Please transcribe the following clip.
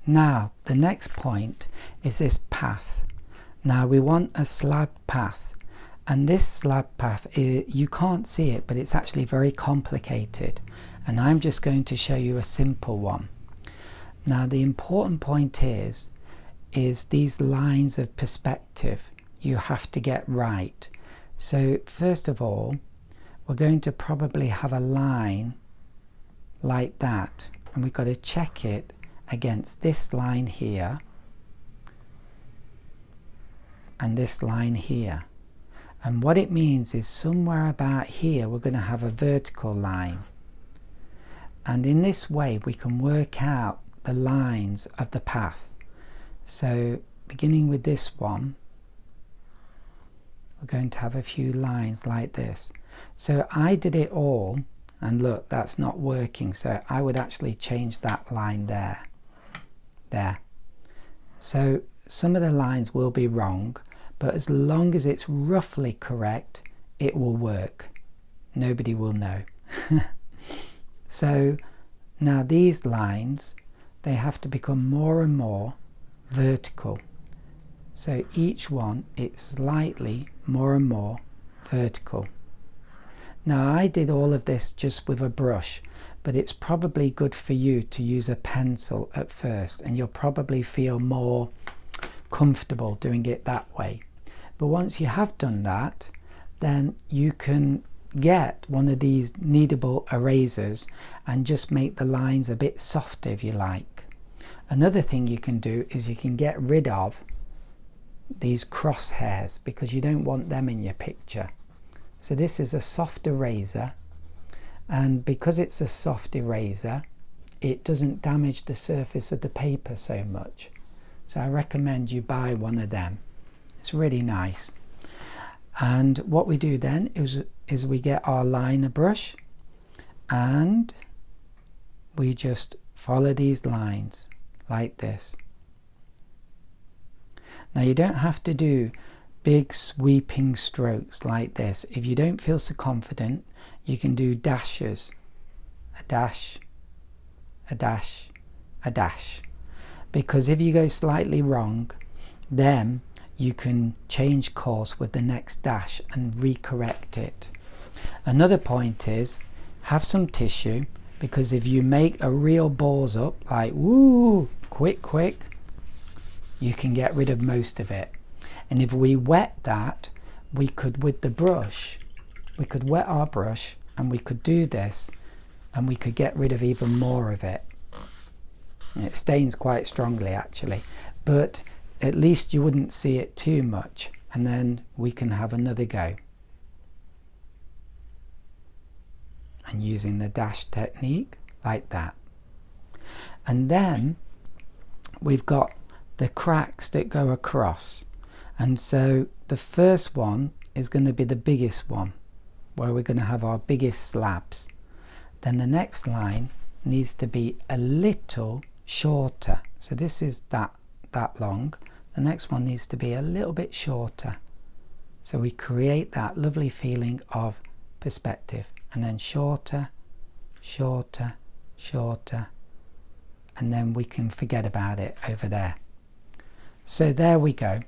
Now the next point is this path. Now we want a slab path, and this slab path, you can't see it, but it's actually very complicated, and I'm just going to show you a simple one. Now the important point is these lines of perspective you have to get right. So first of all, we're going to probably have a line like that, and we've got to check it against this line here and this line here. And what it means is somewhere about here we're going to have a vertical line, and in this way we can work out the lines of the path. So beginning with this one, we're going to have a few lines like this. So I did it all, and look, that's not working, so I would actually change that line there. So some of the lines will be wrong, but as long as it's roughly correct, it will work. Nobody will know. So now these lines, they have to become more and more vertical. So each one, it's slightly more and more vertical. Now I did all of this just with a brush, but it's probably good for you to use a pencil at first, and you'll probably feel more comfortable doing it that way. But once you have done that, then you can get one of these kneadable erasers and just make the lines a bit softer if you like. Another thing you can do is you can get rid of these crosshairs, because you don't want them in your picture. So this is a soft eraser, and because it's a soft eraser, it doesn't damage the surface of the paper so much. So I recommend you buy one of them. It's really nice. And what we do then is we get our liner brush, and we just follow these lines like this. Now you don't have to do big sweeping strokes like this. If you don't feel so confident, you can do dashes. A dash, a dash, a dash. Because if you go slightly wrong, then you can change course with the next dash and recorrect it. Another point is, have some tissue, because if you make a real balls up, like woo, quick, you can get rid of most of it. And if we wet that, we could, with the brush, we could wet our brush, and we could do this, and we could get rid of even more of it. And it stains quite strongly actually, but at least you wouldn't see it too much, and then we can have another go. And using the dash technique like that. And then we've got the cracks that go across. And so the first one is going to be the biggest one, where we're going to have our biggest slabs. Then the next line needs to be a little shorter. So this is that long. The next one needs to be a little bit shorter. So we create that lovely feeling of perspective. And then shorter, shorter, shorter. And then we can forget about it over there. So there we go.